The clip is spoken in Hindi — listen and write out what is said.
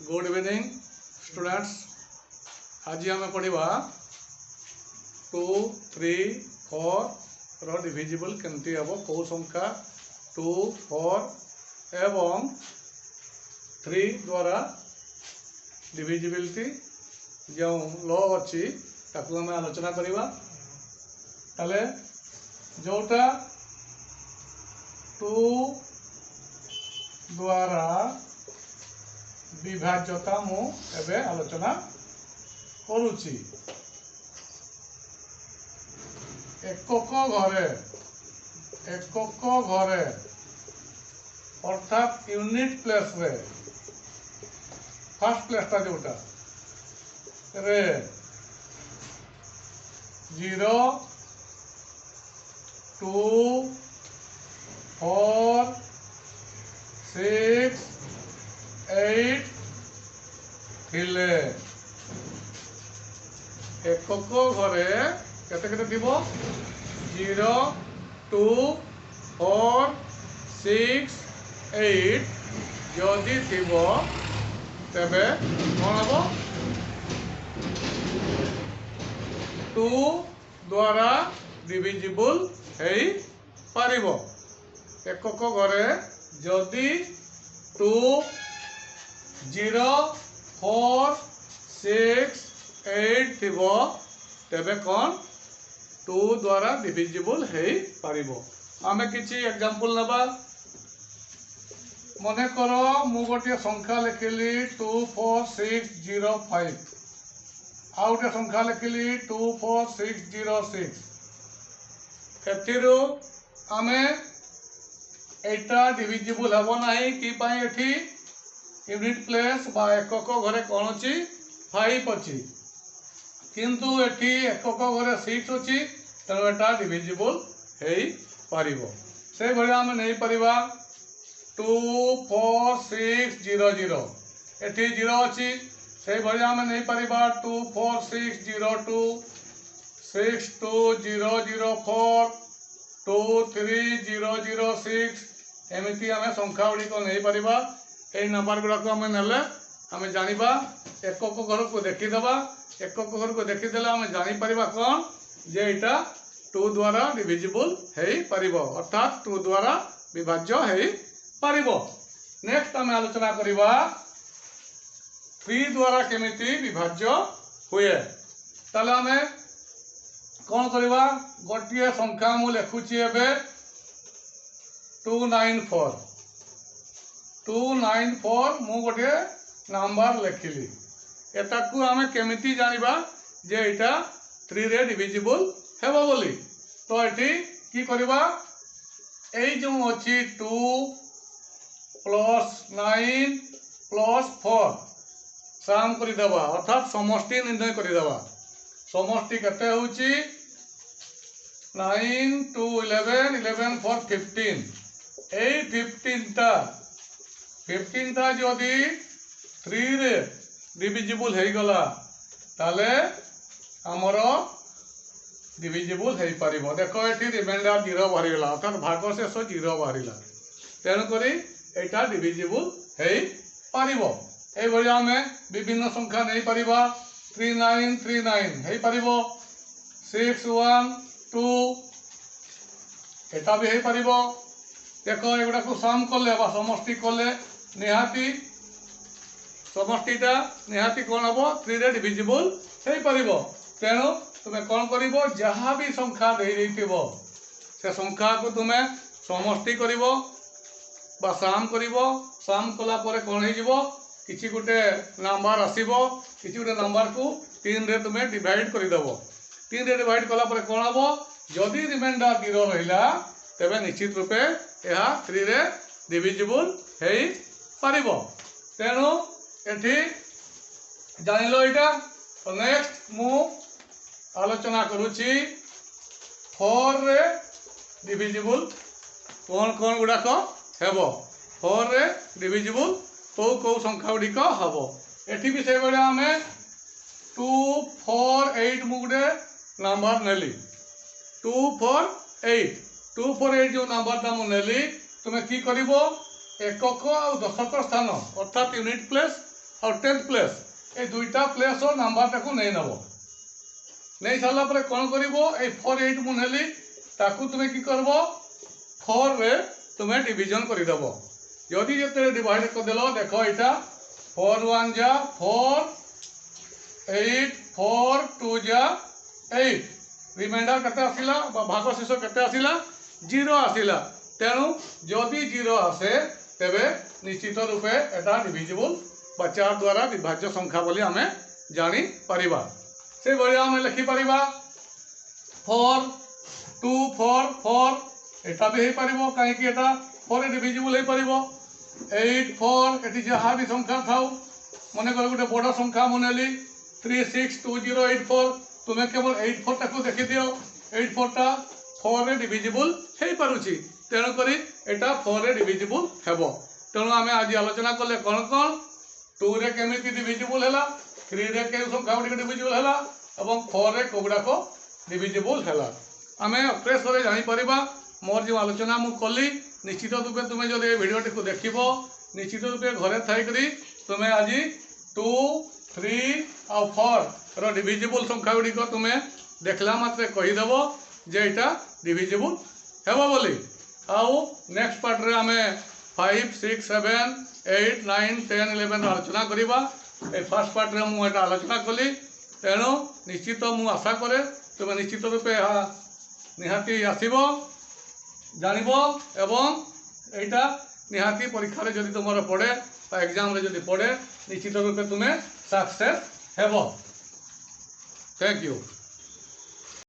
Good evening students. आज आम पढ़ा 2, 3, 4 डिविजिबल केमती हम कौ संख्या 2, 4 एवं 3 द्वारा डिविजिबिलिटी जो लॉ अच्छी ताकू आम आलोचना करवा। ताले जोटा 2 द्वारा विभाज्यता मु एबे आलोचना करुछि। एकक घरे अर्थात यूनिट प्लेस रे फर्स्ट प्लेस टा जोटा रे 0, 2, 4, 6, 8 थिले। एकक घरे केते केते थिबो 0, 2, 4, 6, 8 जदि थिबो तेबे कोन हबो 2 द्वारा डिविजिबल हेई पारिबो। एकक घरे जदि 2, 0, 4, 6, 8 थिबो तेबे कौन 2 द्वारा डिविजिबल हेई पारिबो। आमे किछि एग्जांपल नबा। मने करो मु गोटे संख्या लिखिली 2, 4, 6, 0, 5 आउ गोटे संख्या लिखिली 2, 4, 6, 0, 6 एथिरु आमे एटा डिविजिबल हबो नाही कि पाई एठी यूनिट प्लेस बा एकक घरे कौन अच्छी 5 अच्छी किंतु एठी एकक घरे 6 अच्छी तेणु एटा डिविजिबल हेई पारिबो। से भली आमे नहीं परिबा 2, 4, 6, 0, 0 एठी 0 अच्छी से भली आमे नहीं परिबा 2, 4, 6, 0, 2 6, 2, 0, 0, 4 2, 3, 0, 0, 6 एमती आमे संख्या गुड़ी को नहीं परिबा। यही नंबर गुड़ा को आम नेले आम जाना एकक घर को देखीदे। एकक घर को देखीदे आम जापर कौन जे यहाँ 2 द्वारा डिविजिबल हेई पारिबो अर्थात 2 द्वारा विभाज्य हेई पारिबो। नेक्स्ट आम आलोचना करवा 3 द्वारा केमिति विभाज्य हुए। ताले आम कौन करवा गोटे संख्या मु लिखुची एबे 294 294 मु गोटे नंबर लिखिली। एटाकू आमे केमिति जानिबा जे एटा 3 रे डिविजिबल हेबो बोली। तो एठी की करबा एई जो अछि 2 + 9 + 4 साम करि देबा अर्थात समष्टि निर्णय करि देबा। समष्टि केते होउची 9 2 11 11 4 15 एई 15 टा जदि 3 रे डिविजिबल हेई गला ताले हमरो डिविजिबल हेई पारिबो। देखो एठी रिमाइंडर 0 बाहरी गला अर्थात भाग शेष 0 बाहरीला तेणु करी एटा डिविजिबल हेई पारिबो। एई भली आमे विभिन्न संख्या नहीं पारिबा 3939 हेई पारिबो 612 एटा भी हेई पारिबो। देखो एगुड़ा को सम कले बा समष्टि कले निहाती समष्टिटा निहाती कौन हम 3 रे डिविजिबल हेई पारिबो। तेणु तुमे कौन करिवो जहाँ भी संख्या दे देइथिबो से संख्या को तुमे समष्टि करिवो बा साम करिवो। साम कला परे कौन हे जिवो किछि गुटे नंबर आसीबो किछि गुटे नंबर को 3 रे तुमे डिवाइड करि देबो। 3 रे डिवाइड कला परे कौन हबो जदि रिमाइंडर 0 रहिला तेबे निश्चित रूपे यह 3 रे डिविजिबल हेई पारिबो। तेणु एठी जानिलो एटा। तो नेक्स्ट मु आलोचना करूची 4 रे डिविजिबल कौन कौन गुड़ाक हेबो 4 रे डिविजिबल कौ कौ संख्या गुड़िक हेबो। एठी भी से बेले आमे 2, 4, 8 मु गुटे नंबर नेली 2, 4, 8 2, 4, 8 जो नंबर टा मु नेली तुमे की करिवो एकक आ दशक स्थान अर्थात यूनिट प्लेस और 10th प्लेस ये दुईटा प्लेस नंबरटा को नहीं नब नहीं सारा पर कौन कर 4 8 मु नेली ताकू तुम्हें कि करब 4 रे तुम्हें डिविजन करदेव जदि जो डिवाइड करदेल देख यहाँ 4 1 जा 4 8 4 2 जा 8 रिमाइंडर केते आसिला भाग शेष केते आसिला 0 आसिला तेणु जदि 0 आसे तेबे निश्चित रूपे एटा डिविजिबल बा 4 द्वारा विभाज्य संख्या बोली आमे जानी परिबा से बड़िया आमे लिखि परिबा 4 2 4 4 एटा भी हे परिबो काहे कि एटा 4 डिविजिबल हे परिबो 8 4 एटी जहा भी संख्या थाउ मने कर गुटे बड़ संख्या मनेली 362084 तुम्हें केवल 84 टाको देखि दियो 84 टा 4 रे डिविजिबल हे पारुची तेणु करी एटा 4 रे डिविजिबल हेबो तेणु आमे आज आलोचना करले कोन कोन 2 रे केमिति डिविजिबल हैला 3 रे के संख्या गुडी डिविजिबल हैला एवं 4 रे कोगुडा को डिविजिबल हैला आमे फ्रेश रे जानि परिबा मोर जो आलोचना मु कली निश्चित रूपे तुम्हें जब वीडियो टी देखो निश्चित रूपे घरे थी तुम्हें आज 2 3 और 4 रो डिविजिबल संख्या गुड़िक तुम्हें देखला मात्रे कहीदेव जे यहाँ डिविजिबल हेब बोली आउ नेक्स्ट पार्ट रे आमे 5 6 7 8 9 10 11 आलोचना करवा ए फर्स्ट पार्ट रे मु एटा आलोचना कली तेणु निश्चित मु आशा करे तुम्हें निश्चित रूपे निहाती आसीबो जानिबो एवं एटा निहाती परीक्षा रे जदि तुमर पड़े एग्जाम रे जदि पड़े निश्चित रूपे तुम्हें सक्सेस हेबो थैंक यू।